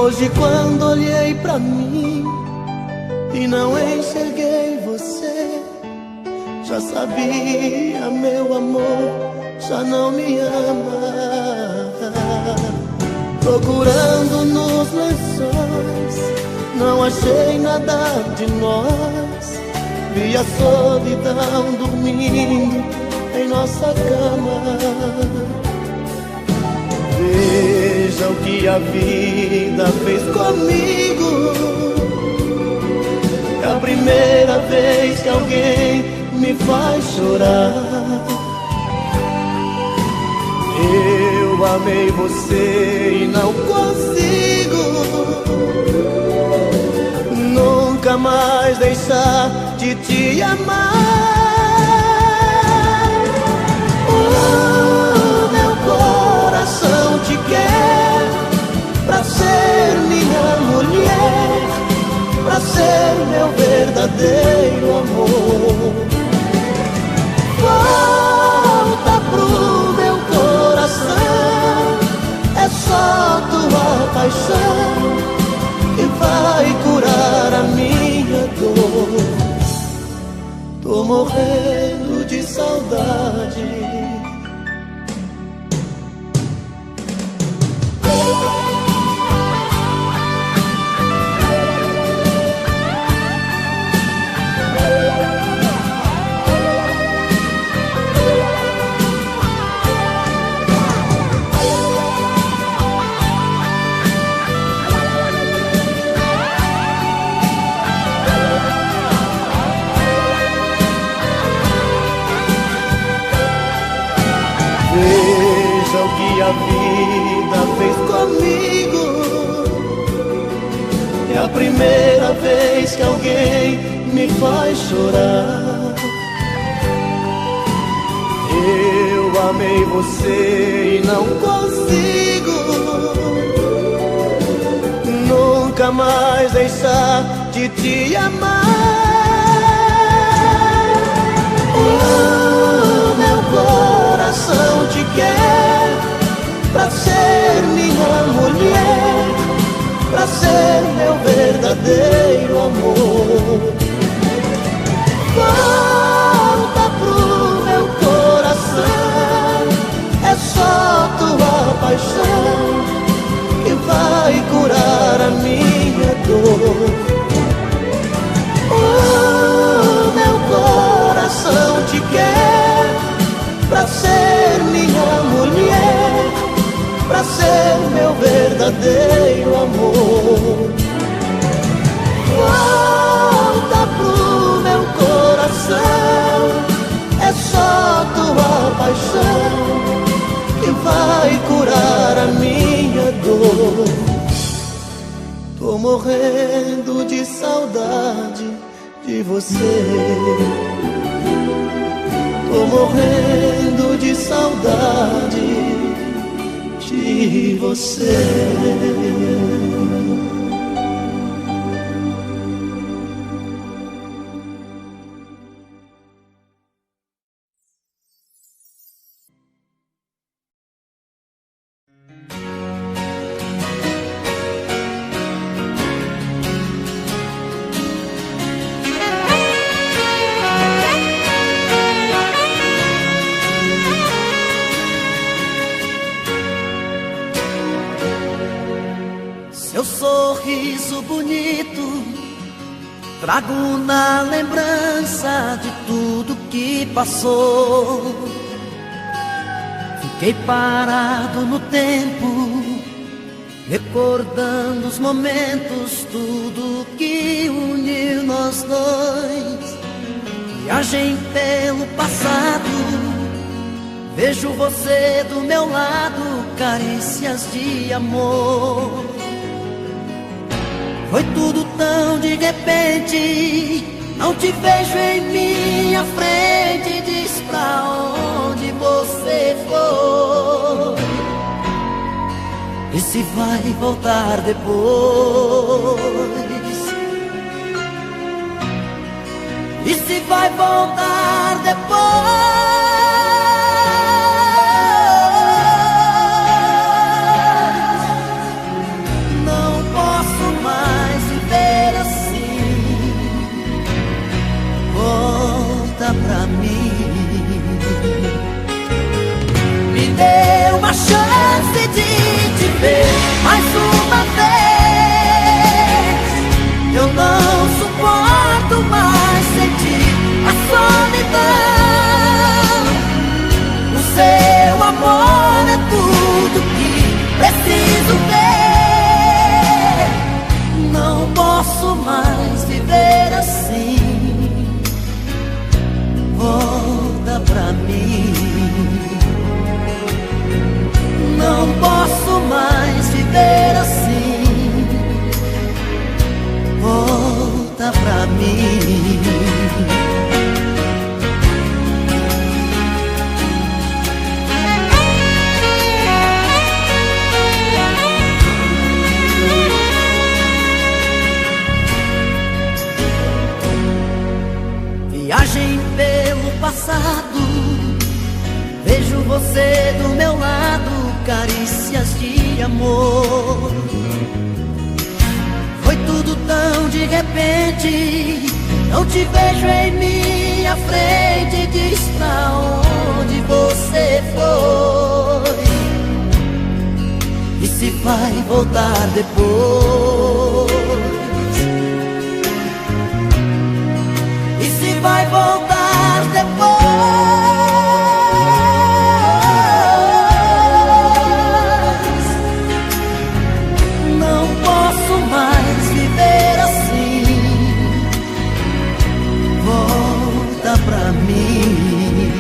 Hoje quando olhei pra mim e não enxerguei você, já sabia, meu amor, já não me ama. Procurando nos lençóis, não achei nada de nós. Vi a solidão dormindo em nossa cama. Veja o que a vida fez comigo. É a primeira vez que alguém me faz chorar. Eu amei você e não consigo nunca mais deixar de te amar. O meu coração te quer pra ser minha mulher, pra ser meu verdadeiro amor. Volta pro meu coração, é só tua paixão que vai curar a minha dor. Tô morrendo de saudade. Veja o que a vida fez comigo. É a primeira vez que alguém me faz chorar. Eu amei você e não consigo nunca mais deixar de te amar. Meu coração te quer pra ser minha mulher, pra ser meu verdadeiro amor. Volta pro meu coração, é só tua paixão que vai curar a minha dor. Meu coração te quer pra ser minha mulher, pra ser meu verdadeiro amor. Volta pro meu coração, é só tua paixão que vai curar a minha dor. Tô morrendo de saudade de você. Tô morrendo de saudade de você. Seu sorriso bonito trago na lembrança de tudo que passou. Fiquei parado no tempo, recordando os momentos, tudo que uniu nós dois. Viagem pelo passado, vejo você do meu lado, carícias de amor. Foi tudo tão de repente, não te vejo em minha frente. Diz pra onde você foi e se vai voltar depois. E se vai voltar depois. Não promessas de amor. Foi tudo tão de repente, não te vejo em minha frente. Diz pra onde você foi e se vai voltar depois. E se vai voltar depois. Não posso mais viver assim. Volta pra mim.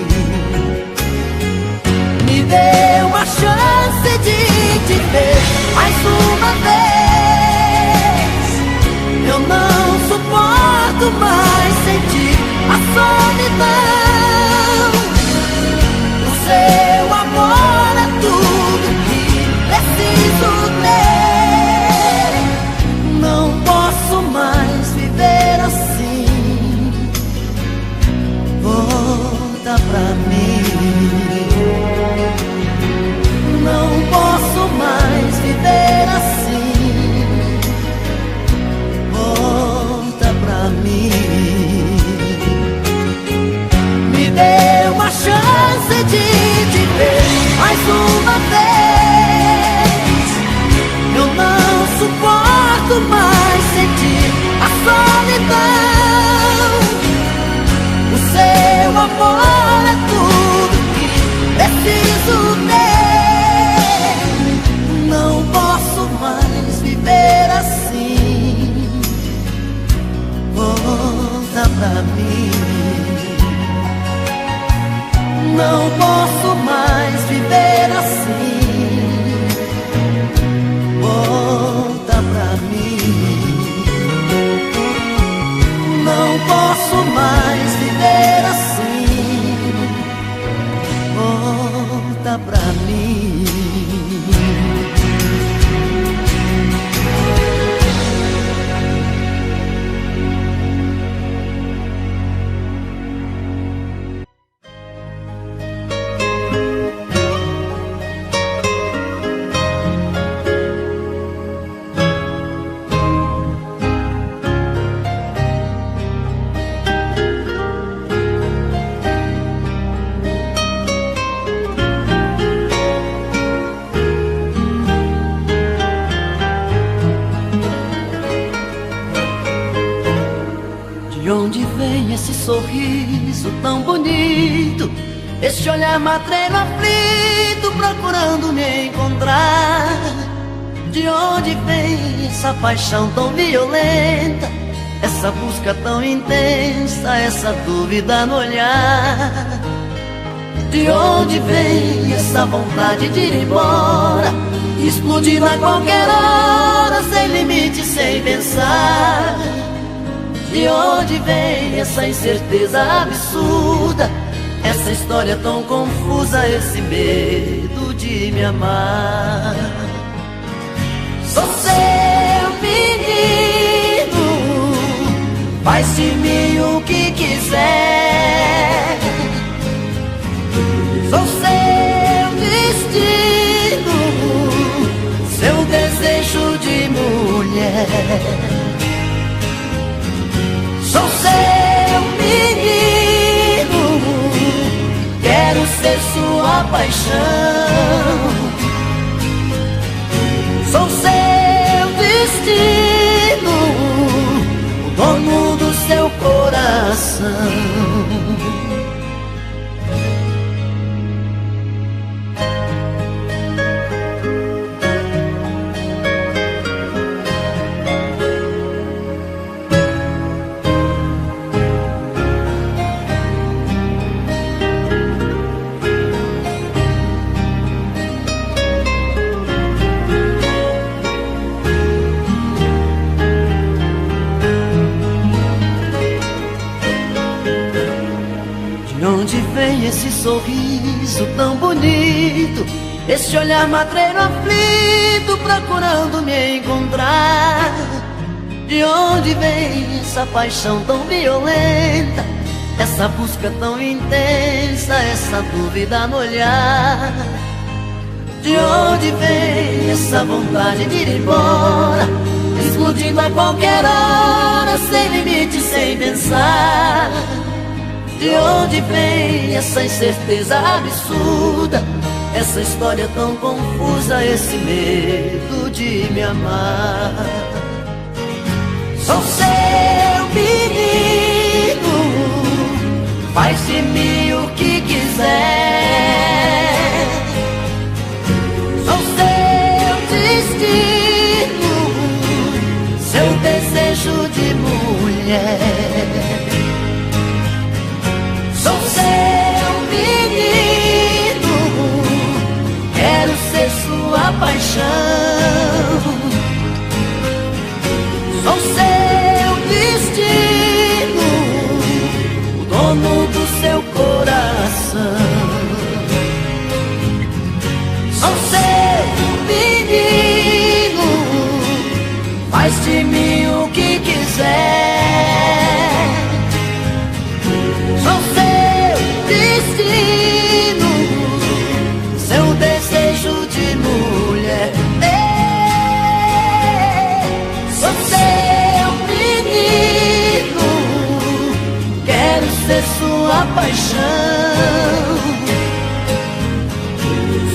Me dê uma chance de te ver mais uma vez. Eu não suporto mais sentir a solidão. O seu amor é tudo que preciso ter. Não posso mais viver assim. Volta pra mim. Não posso mais viver assim. Volta pra mim. Me dê uma chance de te ver mais uma vez. Eu não suporto mais sentir a solidão. O seu amor é tudo que preciso ter. Não posso mais viver assim. Volta pra mim. Não posso mais viver assim. Volta pra mim. Não posso mais viver assim. Volta pra mim. De onde vem esse sorriso tão bonito? Esse olhar matreiro aflito procurando me encontrar. De onde vem essa paixão tão violenta? Essa busca tão intensa, essa dúvida no olhar. De onde vem essa vontade de ir embora, explodir a qualquer hora, sem limite, sem pensar? De onde vem essa incerteza absurda, essa história tão confusa, esse medo de me amar? Sou seu menino, faz de mim o que quiser. Sou seu destino, seu desejo de mulher. Sou seu menino, quero ser sua paixão. Sou seu destino, o dono do seu coração. De onde vem esse sorriso tão bonito, esse olhar matreiro aflito procurando me encontrar? De onde vem essa paixão tão violenta, essa busca tão intensa, essa dúvida no olhar? De onde vem essa vontade de ir embora, explodindo a qualquer hora, sem limite, sem pensar? De onde vem essa incerteza absurda, essa história tão confusa, esse medo de me amar? Sou seu menino, faz de mim o que quiser. Sou seu destino, seu desejo de mulher. Sou seu menino, quero ser sua paixão. Sou seu destino, o dono do seu coração. Sou seu menino, faz de mim o que quiser. Sou seu destino, seu desejo de mulher. Sou seu menino, quero ser sua paixão.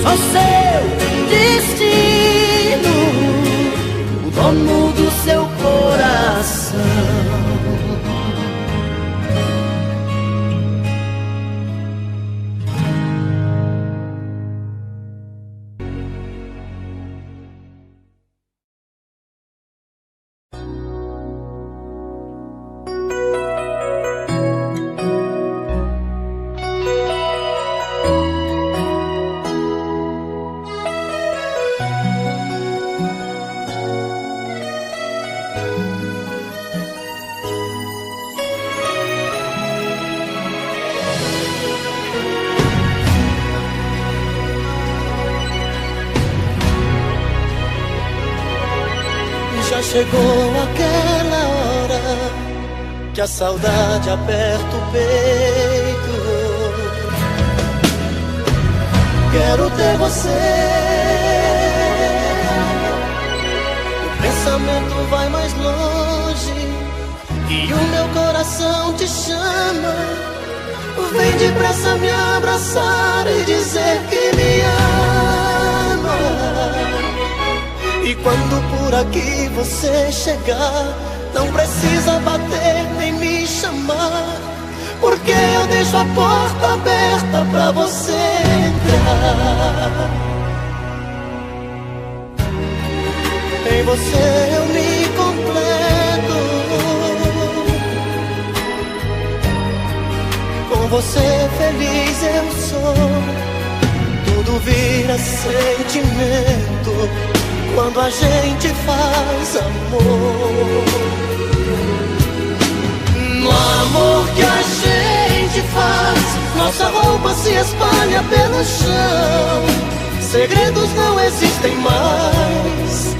Sou seu destino, o dono do seu coração. Já chegou aquela hora que a saudade aperta o peito. Quero ter você. O pensamento vai mais longe e o meu coração te chama. Vem depressa me abraçar e dizer que me ama. E quando por aqui você chegar, não precisa bater nem me chamar, porque eu deixo a porta aberta pra você entrar. Em você eu me completo, com você feliz eu sou. Tudo vira sentimento quando a gente faz amor. No amor que a gente faz, nossa roupa se espalha pelo chão. Segredos não existem mais.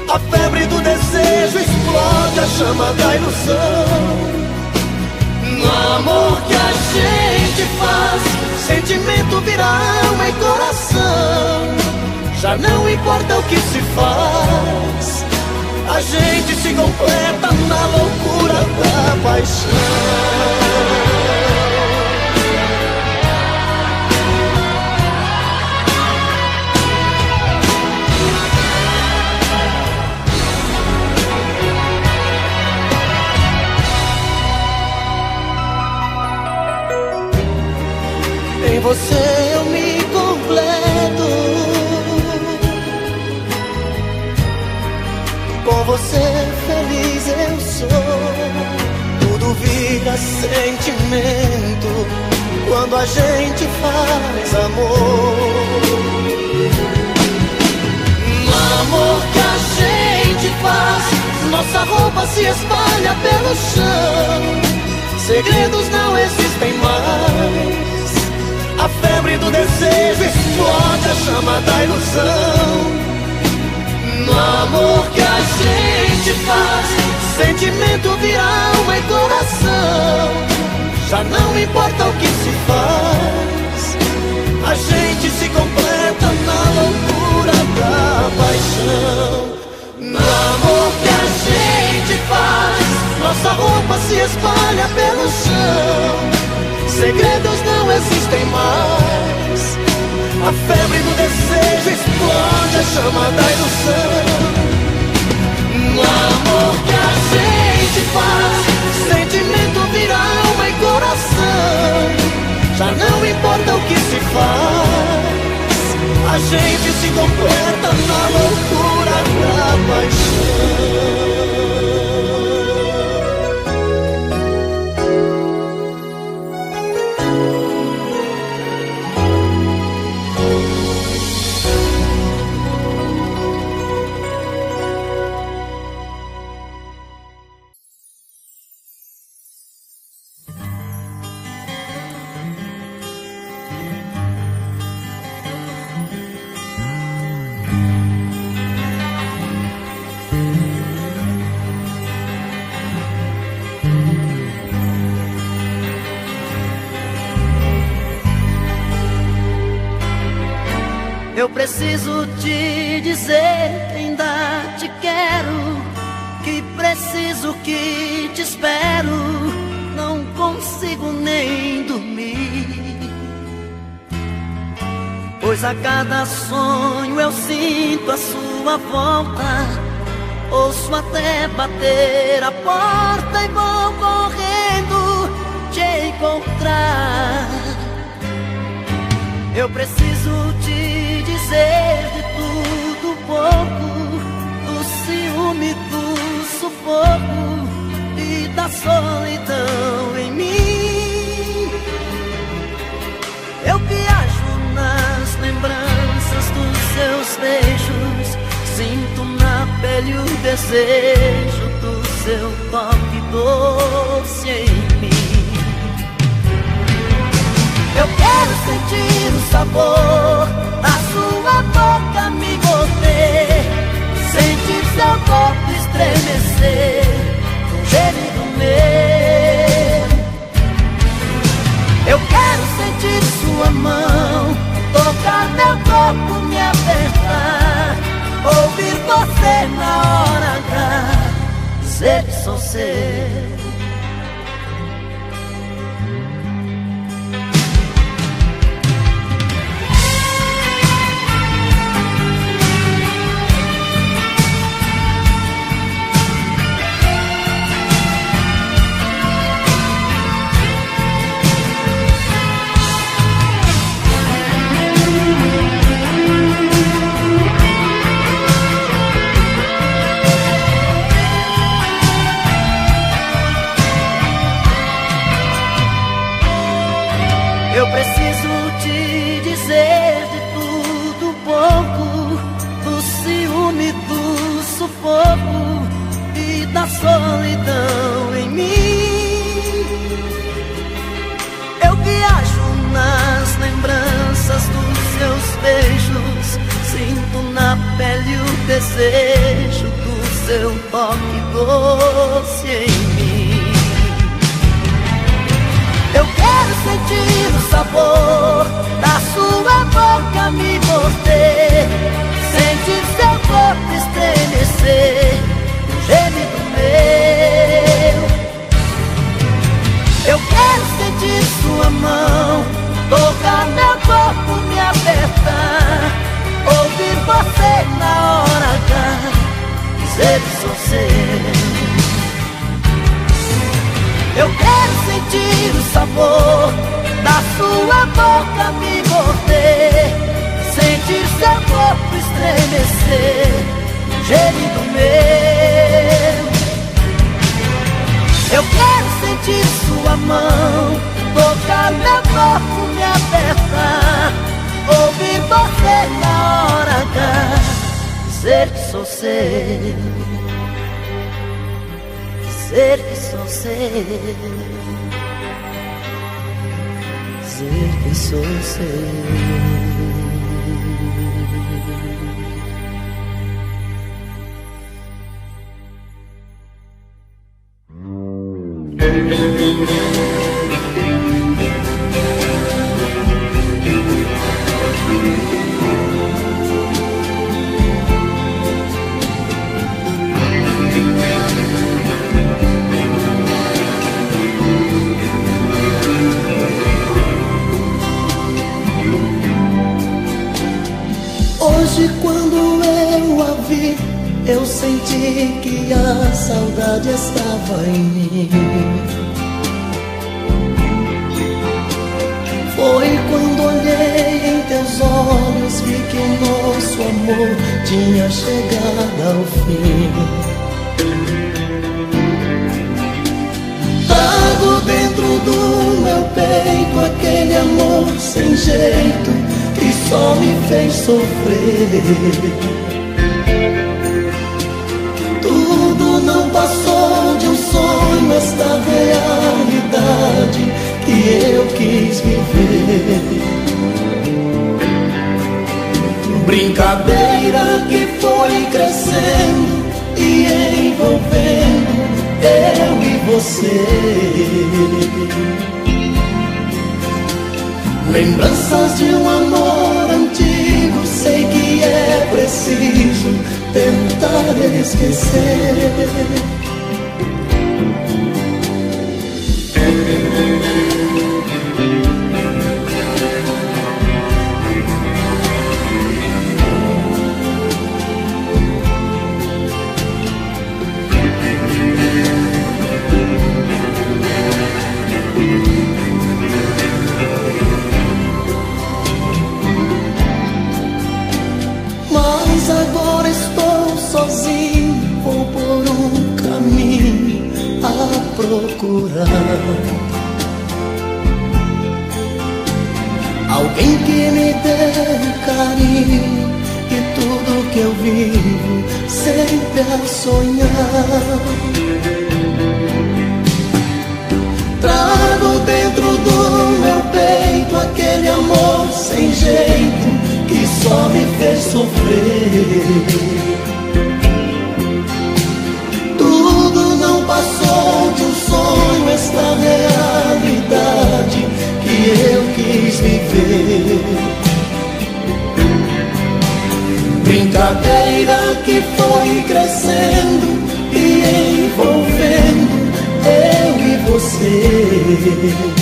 A febre do desejo explode a chama da ilusão. No amor que a gente faz, sentimento vira alma e coração. Já não importa o que se faz, a gente se completa na loucura da paixão. Em você eu me completo, com você feliz eu sou. Tudo vira sentimento quando a gente faz amor. No amor que a gente faz, nossa roupa se espalha pelo chão. Segredos não existem mais. A febre do desejo explode a chama da ilusão. No amor que a gente faz, sentimento vira alma e coração. Já não importa o que se faz, a gente se completa na loucura espalha pelo chão. Segredos não existem mais. A febre do desejo explode a chama da ilusão. No amor que a gente faz, sentimento vira alma e coração. Já não importa o que se faz, a gente se completa na loucura da paixão. Eu preciso te dizer que ainda te quero, que preciso, que te espero, não consigo nem dormir. Pois a cada sonho eu sinto a sua volta, ouço até bater a porta e vou correndo te encontrar. Eu preciso te dizer de tudo um pouco, do ciúme, do sufoco e da solidão em mim. Eu viajo nas lembranças dos seus beijos, sinto na pele o desejo do seu toque doce em mim. Eu quero sentir o sabor da sua boca me morder, sentir seu corpo estremecer com gemido meu. Eu quero sentir sua mão tocar meu corpo, me apertar, ouvir você na hora H, dizer que sou seu. Eu preciso te dizer de tudo um pouco, do ciúme, do sufoco e da solidão em mim. Eu viajo nas lembranças dos seus beijos, sinto na pele o desejo do seu toque doce em mim. Eu quero sentir o sabor da sua boca me morder, sentir seu corpo estremecer no gemido meu. Eu quero sentir sua mão tocar meu corpo, me apertar, ouvir você na hora H, dizer que sou seu. Eu quero sentir o sabor da sua boca me morder, sentir seu corpo estremecer, gemido meu. Eu quero sentir sua mão tocar meu corpo, me apertar, ouvir você na hora H, dizer que sou seu. Dizer que sou seu, dizer que sou seu. eu senti que a saudade estava em mim. Foi quando olhei em teus olhos, vi que o nosso amor tinha chegado ao fim. Trago dentro do meu peito aquele amor sem jeito que só me fez sofrer. Tudo não passou de um sonho, esta realidade que eu quis viver. Brincadeira que foi crescendo e envolvendo eu e você. Lembranças de um amor antigo, sei que é preciso tentar esquecer. Mas agora estou sozinho, vou por um caminho a procurar alguém que me dê carinho e tudo que eu vivo sempre a sonhar. Trago dentro do meu peito aquele amor sem jeito que só me fez sofrer. Tudo não passou de um sonho, esta realidade que eu quis viver. Brincadeira que foi crescendo e envolvendo eu e você.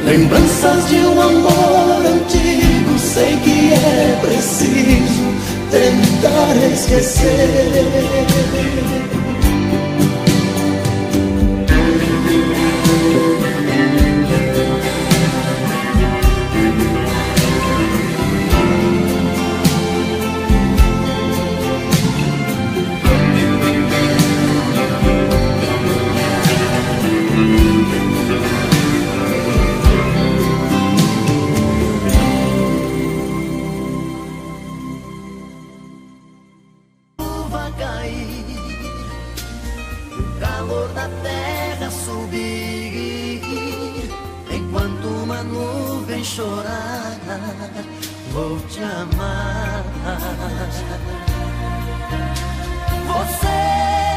Lembranças de um amor antigo, sei que é preciso tentar esquecer. Vou te amar. Você,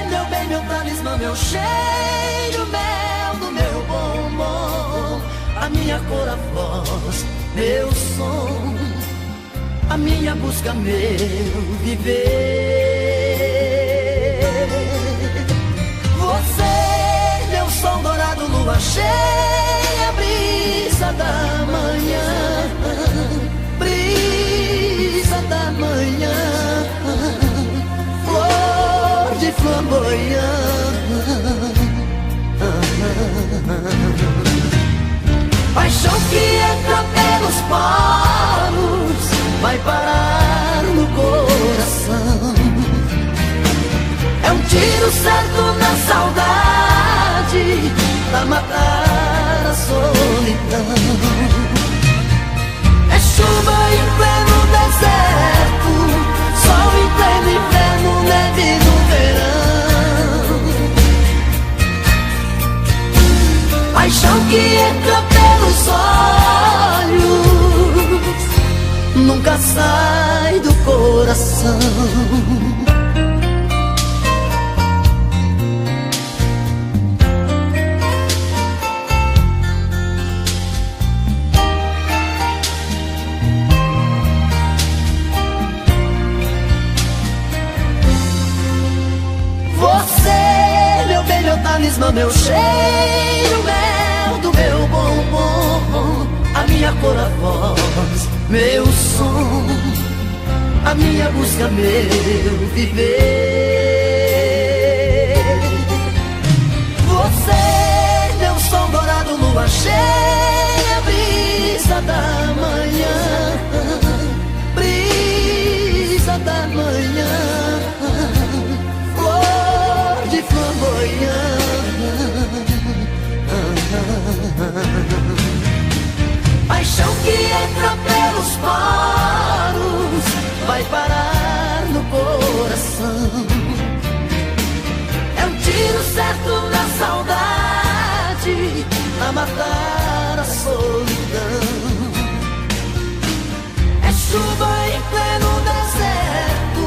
meu bem, meu talismã, meu cheiro, mel do meu bombom, a minha cor, a voz, meu som, a minha busca, meu viver. Você, meu sol dourado, lua cheia, brisa da manhã, brisa da manhã, flor de flamboyant. Paixão que entra pelos poros, vai parar no coração. É um tiro certo na saudade, pra matar a solidão. É chuva em pleno deserto, sol em pleno inverno, neve no verão. Paixão que entra pelos olhos, nunca sai do coração. Talismã, meu cheiro, mel do meu bombom, a minha cor, a voz, meu som, a minha minha busca, meu viver. Você, meu sol dourado, lua cheia, brisa da manhã, brisa da manhã, flor de flamboyant. Paixão que entra pelos poros, vai parar no coração. É um tiro certo na saudade, a matar a solidão. É chuva em pleno deserto,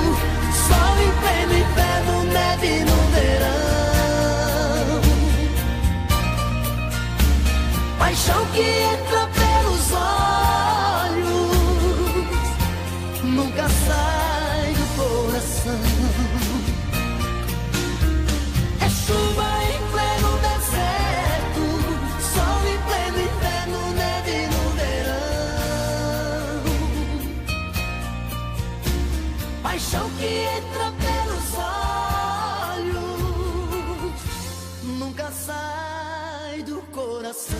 sol em pleno inverno, neve no verão. Paixão que entra pelos olhos, nunca sai do coração. É chuva em pleno deserto, sol em pleno inverno, neve no verão. Paixão que entra pelos olhos, nunca sai do coração.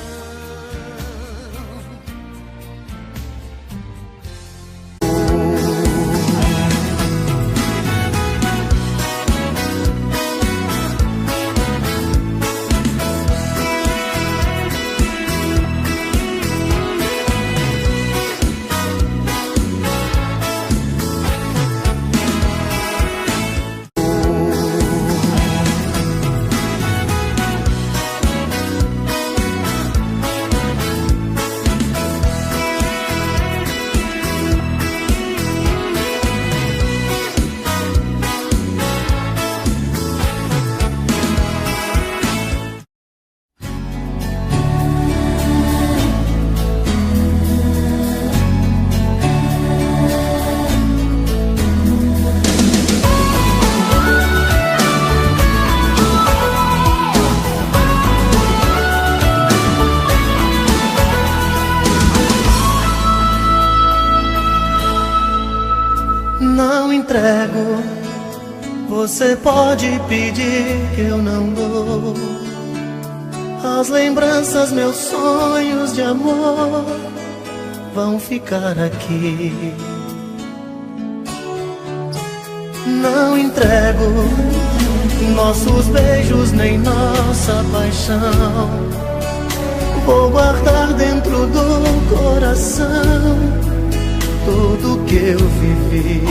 Não entrego, você pode pedir que eu não dou. As lembranças, meus sonhos de amor vão ficar aqui. Não entrego nossos beijos nem nossa paixão. Vou guardar dentro do coração tudo que eu vivi.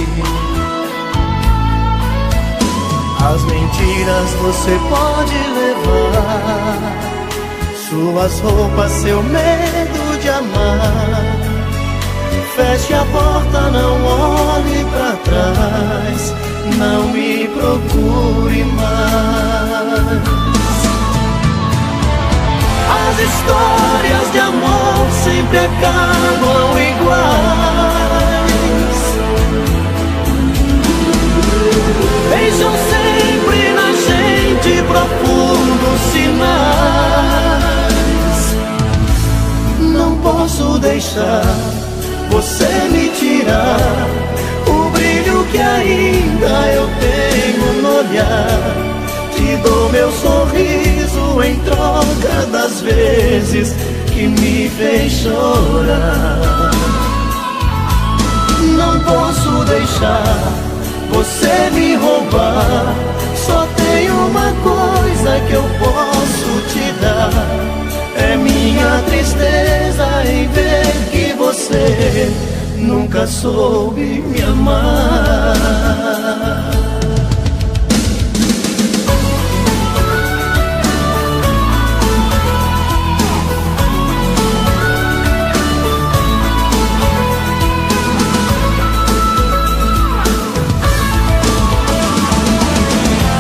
As mentiras você pode levar, suas roupas, seu medo de amar. Feche a porta, não olhe pra trás, não me procure mais. As histórias de amor sempre acabam iguais. Deixam sempre na gente profundos sinais. Não posso deixar você me tirar o brilho que ainda eu tenho no olhar. Te dou meu sorriso em troca das vezes que me fez chorar. Não posso deixar você me roubar. Só tem uma coisa que eu posso te dar, é minha tristeza em ver que você nunca soube me amar.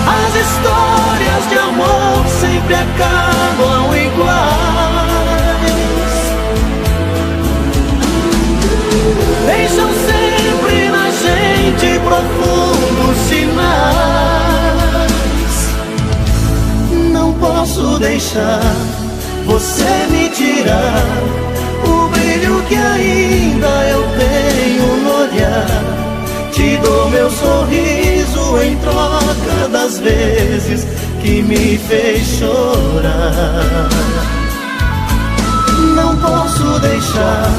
As histórias de amor sempre acabam iguais. Deixam sempre na gente profundos sinais. Não posso deixar você me tirar o brilho que ainda eu tenho no olhar. Te dou meu sorriso em troca das vezes que me fez chorar. Não posso deixar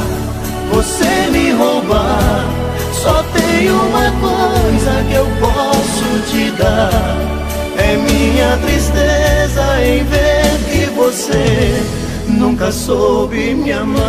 você me roubar. Só tem uma coisa que eu posso te dar, é minha tristeza em ver que você nunca soube me amar.